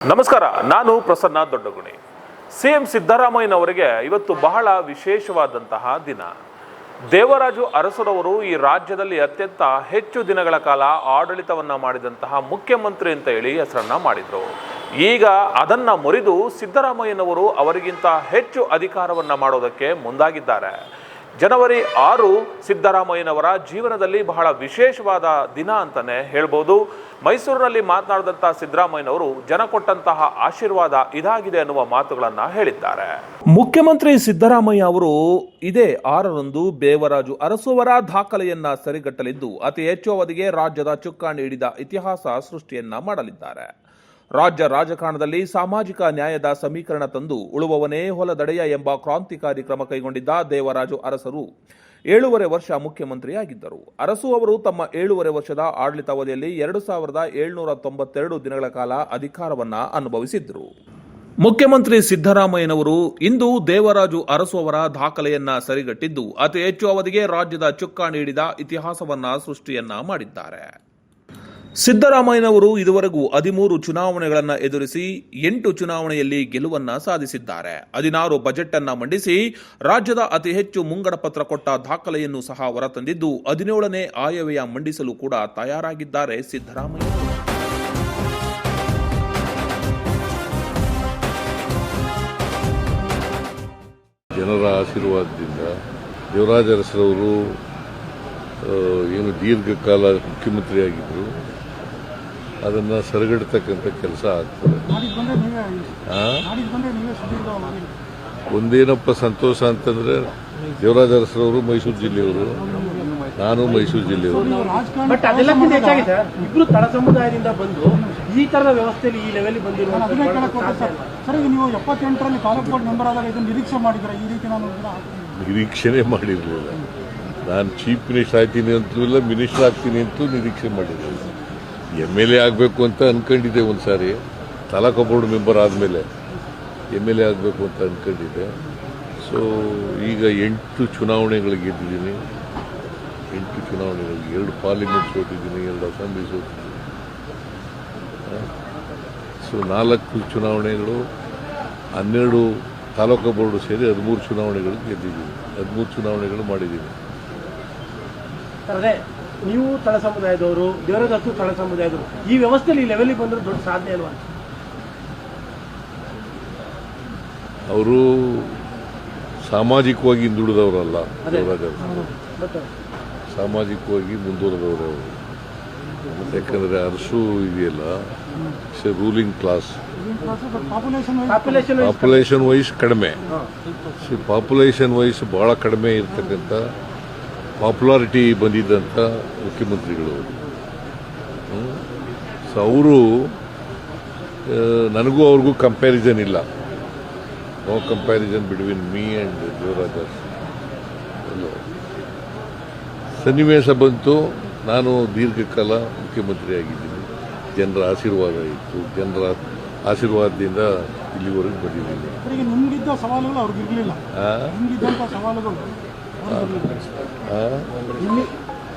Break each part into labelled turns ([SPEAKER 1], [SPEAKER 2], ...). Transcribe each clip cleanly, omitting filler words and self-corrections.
[SPEAKER 1] ನಮಸ್ಕಾರ, ನಾನು ಪ್ರಸನ್ನ ದೊಡ್ಡಗುಣಿ. ಸಿಎಂ ಸಿದ್ದರಾಮಯ್ಯನವರಿಗೆ ಇವತ್ತು ಬಹಳ ವಿಶೇಷವಾದಂತಹ ದಿನ. ದೇವರಾಜು ಅರಸುರವರು ಈ ರಾಜ್ಯದಲ್ಲಿ ಅತ್ಯಂತ ಹೆಚ್ಚು ದಿನಗಳ ಕಾಲ ಆಡಳಿತವನ್ನ ಮಾಡಿದಂತಹ ಮುಖ್ಯಮಂತ್ರಿ ಅಂತ ಹೇಳಿ ಹೆಸರನ್ನ ಮಾಡಿದ್ರು. ಈಗ ಅದನ್ನ ಮುರಿದು ಸಿದ್ದರಾಮಯ್ಯನವರು ಅವರಿಗಿಂತ ಹೆಚ್ಚು ಅಧಿಕಾರವನ್ನ ಮಾಡೋದಕ್ಕೆ ಮುಂದಾಗಿದ್ದಾರೆ. ಜನವರಿ 6 ಸಿದ್ದರಾಮಯ್ಯನವರ ಜೀವನದಲ್ಲಿ ಬಹಳ ವಿಶೇಷವಾದ ದಿನ ಅಂತಾನೆ ಹೇಳ್ಬೋದು. ಮೈಸೂರಿನಲ್ಲಿ ಮಾತನಾಡಿದಂಥ ಸಿದ್ದರಾಮಯ್ಯನವರು ಜನ ಕೊಟ್ಟಂತಹ ಆಶೀರ್ವಾದ ಇದಾಗಿದೆ ಅನ್ನುವ ಮಾತುಗಳನ್ನ ಹೇಳಿದ್ದಾರೆ. ಮುಖ್ಯಮಂತ್ರಿ ಸಿದ್ದರಾಮಯ್ಯ ಅವರು ಇದೇ 6ರಂದು ದೇವರಾಜು ಅರಸುವರ ದಾಖಲೆಯನ್ನ ಸರಿಗಟ್ಟಲಿದ್ದು ಅತಿ ಹೆಚ್ಚು ಅವಧಿಗೆ ರಾಜ್ಯದ ಚುಕ್ಕಾಣಿ ಹಿಡಿದ ಇತಿಹಾಸ ಸೃಷ್ಟಿಯನ್ನ ಮಾಡಲಿದ್ದಾರೆ. ರಾಜ್ಯ ರಾಜಕಾರಣದಲ್ಲಿ ಸಾಮಾಜಿಕ ನ್ಯಾಯದ ಸಮೀಕರಣ ತಂದು ಉಳುವವನೇ ಹೊಲದಡೆಯ ಎಂಬ ಕ್ರಾಂತಿಕಾರಿ ಕ್ರಮ ಕೈಗೊಂಡಿದ್ದ ದೇವರಾಜು ಅರಸರು 7.5 ವರ್ಷ ಮುಖ್ಯಮಂತ್ರಿಯಾಗಿದ್ದರು. ಅರಸು ಅವರು ತಮ್ಮ 7.5 ವರ್ಷದ ಆಡಳಿತಾವಧಿಯಲ್ಲಿ 2792 ದಿನಗಳ ಕಾಲ ಅಧಿಕಾರವನ್ನ ಅನುಭವಿಸಿದ್ದರು. ಮುಖ್ಯಮಂತ್ರಿ ಸಿದ್ದರಾಮಯ್ಯನವರು ಇಂದು ದೇವರಾಜು ಅರಸು ಅವರ ದಾಖಲೆಯನ್ನ ಸರಿಗಟ್ಟಿದ್ದು ಅತಿ ಹೆಚ್ಚು ಅವಧಿಗೆ ರಾಜ್ಯದ ಚುಕ್ಕಾಣಿ ಹಿಡಿದ ಇತಿಹಾಸವನ್ನ ಸೃಷ್ಟಿಯನ್ನ ಮಾಡಿದ್ದಾರೆ. ಸಿದ್ದರಾಮಯ್ಯನವರು ಇದುವರೆಗೂ 13 ಚುನಾವಣೆಗಳನ್ನು ಎದುರಿಸಿ 8 ಚುನಾವಣೆಯಲ್ಲಿ ಗೆಲುವನ್ನ ಸಾಧಿಸಿದ್ದಾರೆ. 16 ಬಜೆಟ್ ಅನ್ನ ಮಂಡಿಸಿ ರಾಜ್ಯದ ಅತಿ ಹೆಚ್ಚು ಮುಂಗಡ ಪತ್ರ ಕೊಟ್ಟ ದಾಖಲೆಯನ್ನು ಸಹ ಹೊರತಂದಿದ್ದು 17ನೇ ಆಯವ್ಯಯ ಮಂಡಿಸಲು ಕೂಡ ತಯಾರಾಗಿದ್ದಾರೆ ಸಿದ್ದರಾಮಯ್ಯನವರು.
[SPEAKER 2] ಜನರ ಆಶೀರ್ವಾದದಿಂದ ದೇವರಾಜ ಅರಸರವರು ಏನು ದೀರ್ಘಕಾಲ ಮುಖ್ಯಮಂತ್ರಿಯಾಗಿದ್ದರು ಅದನ್ನು ಸರಿಗಟ್ಟತಕ್ಕಂಥ ಕೆಲಸ ಆಗ್ತದೆ. ಒಂದೇನಪ್ಪ ಸಂತೋಷ ಅಂತಂದ್ರೆ ದೇವರಾಜ ಅರಸರವರು ಮೈಸೂರು ಜಿಲ್ಲೆಯವರು, ನಾನು ಮೈಸೂರು ಜಿಲ್ಲೆಯವರು.
[SPEAKER 3] ಬಟ್ ಅದೆಲ್ಲಕ್ಕಿಂತ ಹೆಚ್ಚಾಗಿ ಸರ್, ಇಬ್ರು ತಳ ಸಮುದಾಯದಿಂದ ಬಂದು ಈ ತರದ ವ್ಯವಸ್ಥೆಯಲ್ಲಿ ಈ ಲೆವೆಲ್ ಬಂದಿರುವ
[SPEAKER 4] ಸರ್, ಈಗ ನೀವು 78ರಲ್ಲಿ ತಾಲೂಕು ಬೋರ್ಡ್ ಮೆಂಬರ್ ಆದಾಗ ಇದನ್ನು ನಿರೀಕ್ಷೆ ಮಾಡಿದ್ರೆ ಈ ರೀತಿ ನಾನು
[SPEAKER 2] ನಿರೀಕ್ಷೆನೇ ಮಾಡಿರಲಿಲ್ಲ. ನಾನು ಚೀಫ್ ಮಿನಿಸ್ಟರ್ ಆಗ್ತೀನಿ ಅಂತಲೂ ಇಲ್ಲ, ಮಿನಿಸ್ಟರ್ ಆಗ್ತೀನಿ ಅಂತಲೂ ನಿರೀಕ್ಷೆ ಮಾಡಿರಲಿಲ್ಲ. MLA ಆಗಬೇಕು ಅಂತ ಅನ್ಕೊಂಡಿದ್ದೆ. ಒಂದು ಸಾರಿ ತಾಲೂಕು ಬೋರ್ಡ್ ಮೆಂಬರ್ ಆದಮೇಲೆ MLA ಆಗಬೇಕು ಅಂತ ಅನ್ಕೊಂಡಿದ್ದೆ. ಸೊ ಈಗ 8 ಚುನಾವಣೆಗಳು ಗೆದ್ದಿದ್ದೀನಿ. 8 ಚುನಾವಣೆಗಳು, 2 ಪಾರ್ಲಿಮೆಂಟ್ ಸೋತಿದ್ದೀನಿ, 2 ಅಸೆಂಬ್ಲಿ ಸೋತಿದ್ದೀನಿ. ಸೊ 4 ಚುನಾವಣೆಗಳು, 12 ತಾಲೂಕು ಬೋರ್ಡು ಸೇರಿ 13 ಚುನಾವಣೆಗಳು ಗೆದ್ದಿದ್ದೀನಿ, 13 ಚುನಾವಣೆಗಳು ಮಾಡಿದ್ದೀನಿ.
[SPEAKER 3] ಅದೇ ನೀವು ತಳ ಸಮುದಾಯದವರು, ದೇವರಾಜು ತಳ ಸಮುದಾಯದವರು, ಈ ವ್ಯವಸ್ಥೆಯಲ್ಲಿ ಈ ಲೆವೆಲ್ ಬಂದ್ರೆ ದೊಡ್ಡ ಸಾಧನೆ ಅಲ್ವಾ?
[SPEAKER 2] ಅವರು ಸಾಮಾಜಿಕವಾಗಿ ಹಿಂದುಳಿದವರಲ್ಲ. ಸಾಮಾಜಿಕವಾಗಿ ಮುಂದುವರೆದವರು ಅವರು. ಯಾಕಂದ್ರೆ ಅರಸು ಇದೆಯಲ್ಲ, ರೂಲಿಂಗ್ ಕ್ಲಾಸ್, ಪಾಪ್ಯುಲೇಷನ್ ವೈಸ್ ಕಡಿಮೆ, ಪಾಪ್ಯುಲೇಷನ್ ವೈಸ್ ಬಹಳ ಕಡಿಮೆ ಇರ್ತಕ್ಕಂಥ ಪಾಪ್ಯುಲಾರಿಟಿ ಬಂದಿದ್ದಂಥ ಮುಖ್ಯಮಂತ್ರಿಗಳು. ಸೊ ಅವರು, ನನಗೂ ಅವ್ರಿಗೂ ಕಂಪ್ಯಾರಿಸನ್ ಇಲ್ಲ. No comparison between me and Devaraja. ಸನ್ನಿವೇಶ ಬಂತು, ನಾನು ದೀರ್ಘಕಾಲ ಮುಖ್ಯಮಂತ್ರಿ ಆಗಿದ್ದೀನಿ, ಜನರ ಆಶೀರ್ವಾದ ಇತ್ತು, ಜನರ ಆಶೀರ್ವಾದದಿಂದ ಇಲ್ಲಿವರೆಗೂ ಬಂದಿದ್ದೀನಿ.
[SPEAKER 4] ನಿಮ್ಗಿದ್ದ ಸವಾಲುಗಳು ಅವ್ರಿಗಿರ್ಲಿಲ್ಲ. ನಿಮ್ಗಿದ್ದಂಥ ಸವಾಲುಗಳು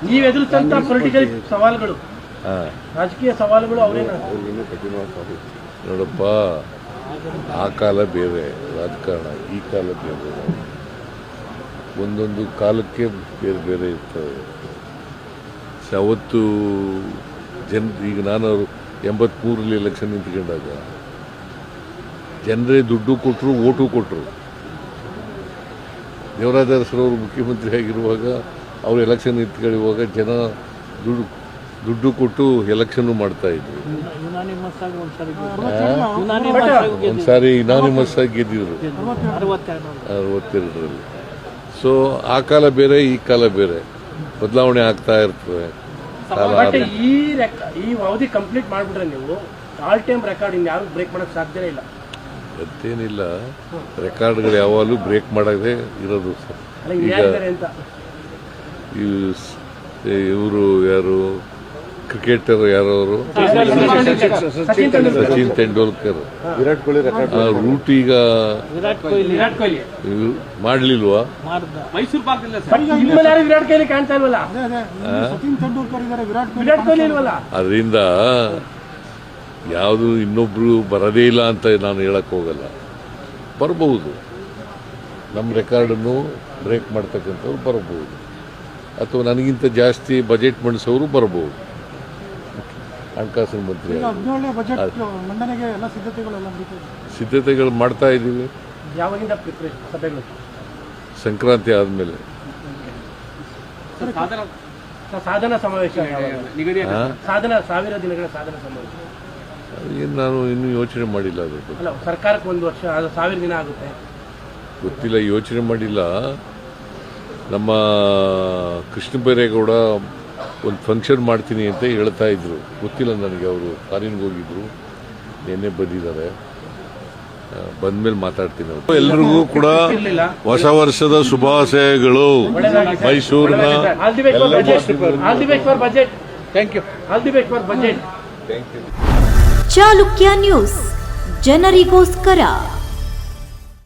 [SPEAKER 3] ನೀವು ಎದುರಿಸಂತ ಪೊಲಿಟಿಕಲ್ ಸವಾಲುಗಳು, ರಾಜಕೀಯ ಸವಾಲುಗಳು ಅವರೇನ?
[SPEAKER 2] ನೋಡಪ್ಪ, ಆ ಕಾಲ ಬೇರೆ ರಾಜಕಾರಣ, ಈ ಕಾಲ ಬೇರೆ. ಒಂದೊಂದು ಕಾಲಕ್ಕೆ ಬೇರೆ ಬೇರೆ ಇರ್ತವೆ. ಅವತ್ತು ಈಗ ನಾನು 83ರಲ್ಲಿ ಎಲೆಕ್ಷನ್ ನಿಂತ್ಕೊಂಡಾಗ ಜನರೇ ದುಡ್ಡು ಕೊಟ್ಟರು, ಓಟು ಕೊಟ್ಟರು. ದೇವರಾಜ ಅರಸರವರು ಮುಖ್ಯಮಂತ್ರಿ ಆಗಿರುವಾಗ, ಅವರು ಎಲೆಕ್ಷನ್ ನಿಂತ್ಕೊಳ್ಳುವಾಗ ಜನ ದುಡ್ಡು ಕೊಟ್ಟು ಎಲೆಕ್ಷನ್ ಮಾಡ್ತಾ ಇದ್ರು. ಒಂದ್ಸಾರಿ ಇನಾನಿಮಸ್ ಆಗಿ ಗೆದ್ದಿದ್ರು 62ರಲ್ಲಿ. ಸೊ ಆ ಕಾಲ ಬೇರೆ, ಈ ಕಾಲ ಬೇರೆ, ಬದಲಾವಣೆ ಆಗ್ತಾ ಇರ್ತದೆ.
[SPEAKER 3] ಈ ಅವಧಿ ಕಂಪ್ಲೀಟ್ ಮಾಡ್ಬಿಟ್ರೆ ನೀವು ಆಲ್ ಟೈಮ್ ರೆಕಾರ್ಡ್ ಇನ್ನು ಯಾರು ಬ್ರೇಕ್ ಮಾಡಕ್ ಸಾಧ್ಯನೇ ಇಲ್ಲ.
[SPEAKER 2] ಮತ್ತೇನಿಲ್ಲ, ರೆಕಾರ್ಡ್ಗಳು ಯಾವಾಗಲೂ ಬ್ರೇಕ್ ಮಾಡದೆ ಇರೋದು. ಈಗ ಇವರು ಯಾರು, ಕ್ರಿಕೆಟರ್ ಯಾರವರು, ಸಚಿನ್ ತೆಂಡೂಲ್ಕರ್, ರೂಟ್ ಈಗ ಮಾಡ್ಲಿಲ್ವಾ?
[SPEAKER 3] ಮೈಸೂರು ವಿರಾಟ್ ಕೊಹ್ಲಿ ಕಾಣ್ತಾ ಇಲ್ವಲ್ಲ?
[SPEAKER 4] ಸಚಿನ್ ತೆಂಡೂಲ್ಕರ್ ಇದ್ದಾರೆ,
[SPEAKER 3] ವಿರಾಟ್ ಕೊಹ್ಲಿ ಇಲ್ವಲ್ಲ?
[SPEAKER 2] ಅದರಿಂದ ಯಾವುದು ಇನ್ನೊಬ್ರು ಬರೋದೇ ಇಲ್ಲ ಅಂತ ನಾನು ಹೇಳಕ್ ಹೋಗಲ್ಲ. ಬರಬಹುದು, ನಮ್ಮ ರೆಕಾರ್ಡನ್ನು ಬ್ರೇಕ್ ಮಾಡ್ತಕ್ಕಂಥವ್ರು ಬರಬಹುದು, ಅಥವಾ ನನಗಿಂತ ಜಾಸ್ತಿ ಬಜೆಟ್ ಮಂಡಿಸೋರು ಬರಬಹುದು. ಹಣಕಾಸಿನ ಮಂತ್ರಿ
[SPEAKER 4] ಈಗ 17ನೇ ಬಜೆಟ್ ಮಂಡನೆಗೆ ಎಲ್ಲ ಸಿದ್ಧತೆಗಳೆಲ್ಲ ನಡೀತಿದೆ.
[SPEAKER 2] ಸಿದ್ಧತೆಗಳು ಮಾಡ್ತಾ ಇದ್ದೀವಿ.
[SPEAKER 3] ಯಾವಾಗಿಂದ ಪ್ರಿಪರೇಷನ್ ಸಭೆಗಳು?
[SPEAKER 2] ಸಂಕ್ರಾಂತಿ ಆದಮೇಲೆ.
[SPEAKER 3] ಸಾಧನಾ ಸಮಾವೇಶ ಯಾವಾಗ?
[SPEAKER 2] ಹಾ?
[SPEAKER 3] ಸಾಧನಾ 1000 ದಿನಗಳ ಸಾಧನಾ ಸಮಾವೇಶ
[SPEAKER 2] ಏನು ನಾನು ಇನ್ನೂ ಯೋಚನೆ ಮಾಡಿಲ್ಲ ಅದ್ರ ಬಗ್ಗೆ.
[SPEAKER 3] ಅಲ್ಲ, ಸರ್ಕಾರಕ್ಕೆ 1 ವರ್ಷ, ಅದು 1000 ದಿನ ಆಗುತ್ತೆ.
[SPEAKER 2] ಗೊತ್ತಿಲ್ಲ, ಯೋಚನೆ ಮಾಡಿಲ್ಲ. ನಮ್ಮ ಕೃಷ್ಣ ಬೈರೇಗೌಡ ಒಂದು ಫಂಕ್ಷನ್ ಮಾಡ್ತೀನಿ ಅಂತ ಹೇಳ್ತಾ ಇದ್ರು, ಗೊತ್ತಿಲ್ಲ ನನಗೆ. ಅವರು ಫಾರಿನ್ಗೆ ಹೋಗಿದ್ರು, ನಿನ್ನೆ ಬಂದಿದ್ದಾರೆ. ಬಂದ್ಮೇಲೆ ಮಾತಾಡ್ತೀನಿ. ಅವರು ಎಲ್ರಿಗೂ ಕೂಡ ಹೊಸ ವರ್ಷದ ಶುಭಾಶಯಗಳು. ಮೈಸೂರಿನ
[SPEAKER 3] all the best for budget. All the best for budget. Thank you. All the best for budget.
[SPEAKER 2] Thank you.
[SPEAKER 5] Chalukya news, ಜನರಿಗೋಸ್ಕರ.